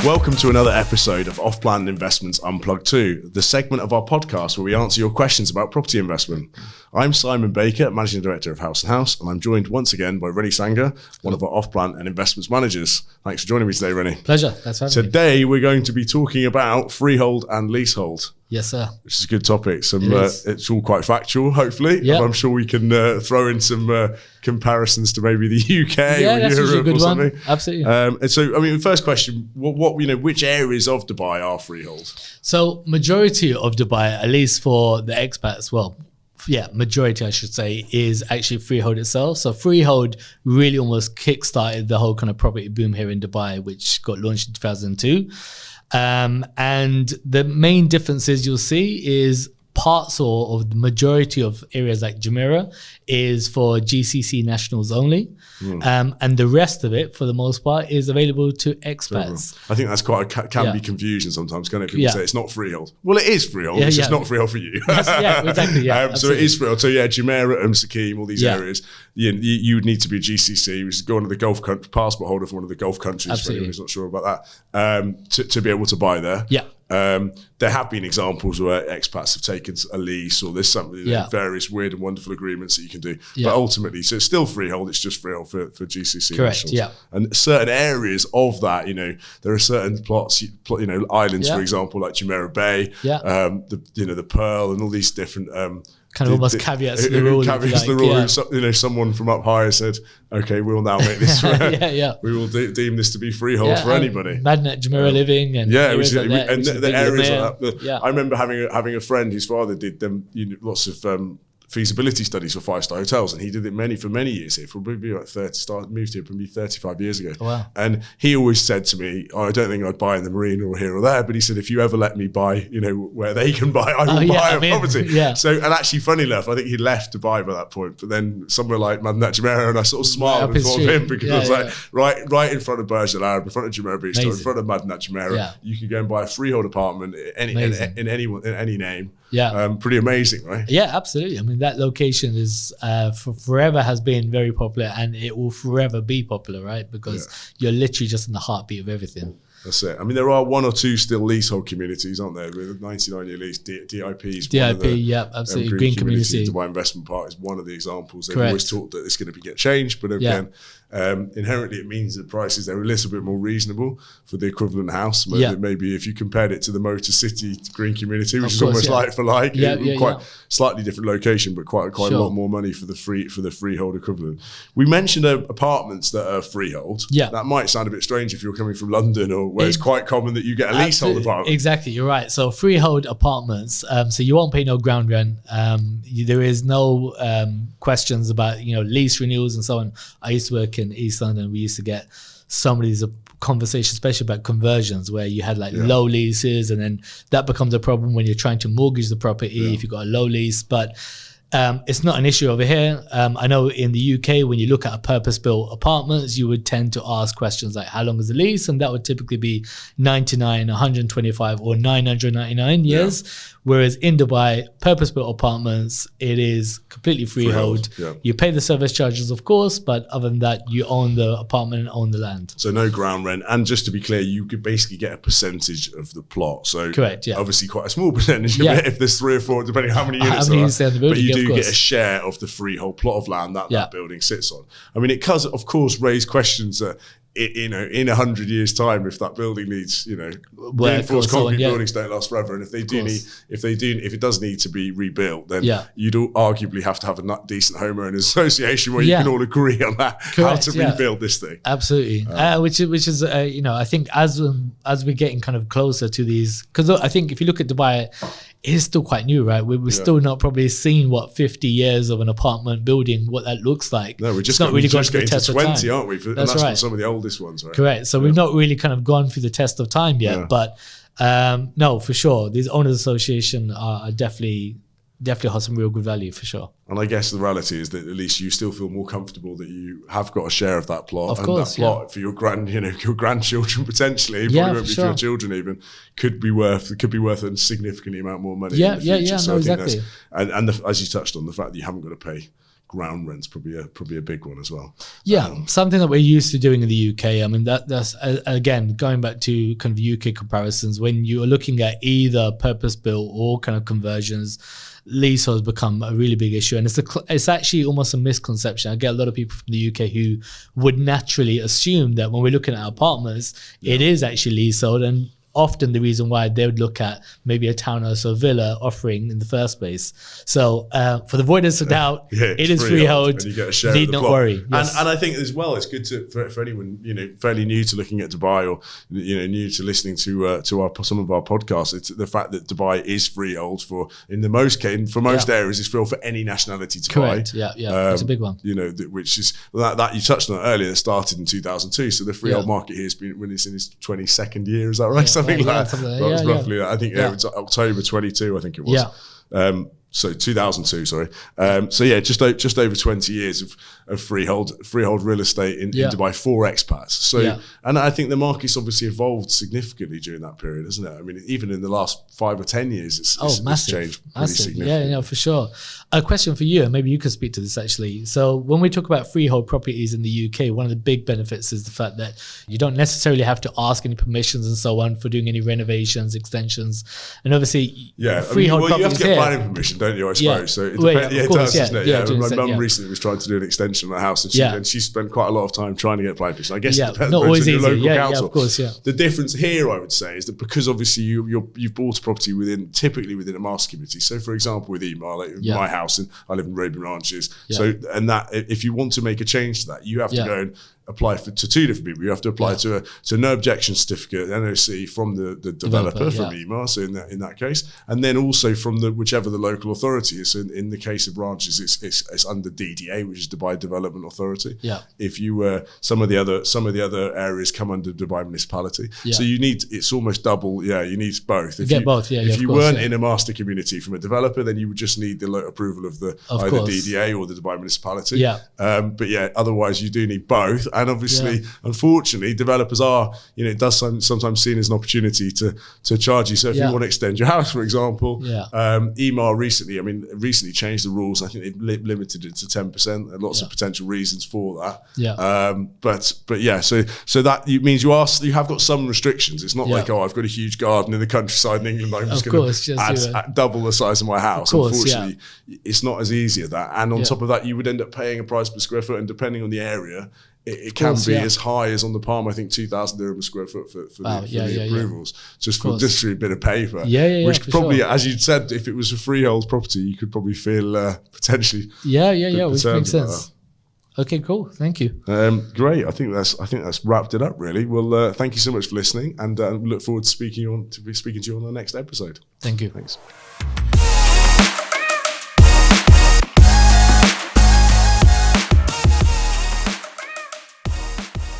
Welcome to another episode of Off-Plan Investments Unplugged 2, the segment of our podcast where we answer your questions about property investment. I'm Simon Baker, Managing Director of House & House, and I'm joined once again by Rennie Sanger, one of our off-plan and investments managers. Thanks for joining me today, Rennie. Pleasure. Thanks for having me. Today, we're going to be talking about freehold and leasehold. Yes, sir. Which is a good topic. It's all quite factual, hopefully. Yep. I'm sure we can throw in some comparisons to maybe the UK or that's Europe a good or something. One. Absolutely. And so, I mean, the first question: which areas of Dubai are freehold? So, majority of Dubai, at least for the expats, majority I should say, is actually freehold itself. So freehold really almost kickstarted the whole kind of property boom here in Dubai, which got launched in 2002. And the main differences you'll see is parts or the majority of areas like Jumeirah is for GCC nationals only. And the rest of it, for the most part, is available to expats. I think that's quite can be confusion sometimes, can't it? People say it's not freehold. Well, it is freehold. It's just not freehold for you. Exactly. So it is freehold. So Jumeirah and Sakim, all these areas, you would need to be a GCC, which is go on to the Gulf country, passport holder for one of the Gulf countries. For anyone who's not sure about that, to be able to buy there. There have been examples where expats have taken a lease, or there's something, various weird and wonderful agreements that you can do. But ultimately, so it's still freehold. It's just freehold for GCC. Correct. Nationals. And certain areas of that, there are certain plots, islands, for example, like Jumeirah Bay, the Pearl, and all these different. Kind of almost caveats to the rule. Caveats the rule. Someone from up higher said, "Okay, we'll now make this. We will deem this to be freehold for anybody." Madinat Jumeirah living and areas like that, and the areas like that. I remember having a friend whose father did them. Lots of feasibility studies for 5-star hotels, and he did it for many years here, for maybe like 30, moved here probably 35 years ago. Oh, wow. And he always said to me, I don't think I'd buy in the marina or here or there, but he said, if you ever let me buy, where they can buy, I will buy a property. So, and actually funny enough, I think he left Dubai by that point, but then somewhere like Madinat Jumeirah, and I sort of smiled and thought of him because I was like, right in front of Burj Al Arab, in front of Jumeirah Beach, in front of Madinat Jumeirah, you can go and buy a freehold apartment in any name. Pretty amazing, right? Yeah, absolutely. I mean, that location is forever has been very popular, and it will forever be popular, right? Because you're literally just in the heartbeat of everything. That's it. I mean, there are one or two still leasehold communities, aren't there? With 99-year lease, DIP is one of the absolutely. Green community. Dubai Investment Park is one of the examples. They've always thought that it's going to get changed, but again, inherently it means that prices are a little bit more reasonable for the equivalent house. Maybe if you compared it to the Motor City Green community, which is almost like for like, quite slightly different location, but quite a lot more money for the freehold equivalent. We mentioned apartments that are freehold. That might sound a bit strange if you're coming from London, or where it's quite common that you get a leasehold apartment. Exactly, you're right. So freehold apartments, so you won't pay no ground rent. There is no questions about lease renewals and so on. I used to work in East London. We used to get some of these conversations, especially about conversions, where you had low leases, and then that becomes a problem when you're trying to mortgage the property if you've got a low lease. But it's not an issue over here. I know in the UK, when you look at a purpose-built apartments, you would tend to ask questions like, how long is the lease? And that would typically be 99, 125 or 999 years. Whereas in Dubai, purpose-built apartments, it is completely freehold. You pay the service charges, of course, but other than that, you own the apartment and own the land. So no ground rent. And just to be clear, you could basically get a percentage of the plot. So correct, obviously quite a small percentage of it if there's 3 or 4, depending on how many units there are. But you do get a share of the freehold plot of land that building sits on. I mean, it does, of course, raise questions that in 100 years' time, if that building needs, reinforced concrete buildings don't last forever, and if it does need to be rebuilt, then you'd arguably have to have a decent homeowners association where you can all agree on that, how to rebuild this thing. Absolutely, which is I think as we're getting kind of closer to these, because I think if you look at Dubai, it's still quite new, right? We're still not probably seeing 50 years of an apartment building, what that looks like. No, we're just not really going through the test of time, aren't we? That's right. Some of the oldest ones, right? Correct. So we've not really kind of gone through the test of time yet, but no, for sure, these owners association are definitely has some real good value for sure. And I guess the reality is that at least you still feel more comfortable that you have got a share of that plot, of course, that plot for your grandchildren potentially, probably won't be for your children even, could be worth a significantly amount more money in the future. Exactly. And as you touched on, the fact that you haven't got to pay ground rent's probably a big one as well. Yeah, something that we're used to doing in the UK. I mean, that's again going back to kind of UK comparisons. When you are looking at either purpose-built or kind of conversions, leasehold has become a really big issue, and it's actually almost a misconception. I get a lot of people from the UK who would naturally assume that when we're looking at apartments, it is actually leasehold, and often the reason why they would look at maybe a townhouse or villa offering in the first place. So for the avoidance of doubt, it is freehold. And you get a share Need of the not plot. worry. Yes. And I think as well, it's good for anyone fairly new to looking at Dubai, or new to listening to some of our podcasts. It's the fact that Dubai is freehold for most areas. It's freehold for any nationality to buy. Correct. Yeah. It's a big one. Which is that you touched on it earlier. That started in 2002. So the freehold market here has been when it's in its 22nd year. Is that right? Something like that. Roughly that. I think it was October 22. I think it was. Yeah. So 2002, sorry. So yeah, just over 20 years of freehold real estate in Dubai for expats. So and I think the market's obviously evolved significantly during that period, hasn't it? I mean, even in the last 5 or 10 years, it's changed pretty significantly. Yeah, for sure. A question for you, and maybe you could speak to this actually. So when we talk about freehold properties in the UK, one of the big benefits is the fact that you don't necessarily have to ask any permissions and so on for doing any renovations, extensions, and obviously freehold properties. You have to get planning permission, don't you? I suppose. So it depends. It does, doesn't it? My mum recently was trying to do an extension on a house, and she spent quite a lot of time trying to get planning permission. I guess it depends on your local council. Of course, The difference here, I would say, is that because obviously you've bought a property typically within a master community. So for example, with Ema, my house, and I live in Raven Ranches. So that if you want to make a change to that, you have to go and apply to 2 different people. You have to apply to a no objection certificate, NOC, from the developer from Ema, so in that case, and then also from whichever the local authority is. So in the case of Ranches, it's under DDA, which is Dubai Development Authority. If you some of the other areas come under Dubai Municipality. So it's almost double. You need both. If you weren't in a master community from a developer, then you would just need the approval of either DDA or the Dubai Municipality. But otherwise you do need both. And obviously, unfortunately, developers are, it does sometimes seen as an opportunity to charge you. So if you want to extend your house, for example, Ema recently changed the rules. I think they've limited it to 10%. And lots of potential reasons for that. So that means you have got some restrictions. It's not like, I've got a huge garden in the countryside in England, I'm just going to add double the size of my house. Unfortunately, it's not as easy as that. And on top of that, you would end up paying a price per square foot, and depending on the area, it can be as high as on the Palm, I think 2,000 dirham a square foot for the approvals, just for a bit of paper. Which probably, as you said, if it was a freehold property, you could probably feel potentially. Which makes sense. Okay, cool. Thank you. Great. I think that's wrapped it up really. Well, thank you so much for listening, and look forward to speaking to you on the next episode. Thank you. Thanks.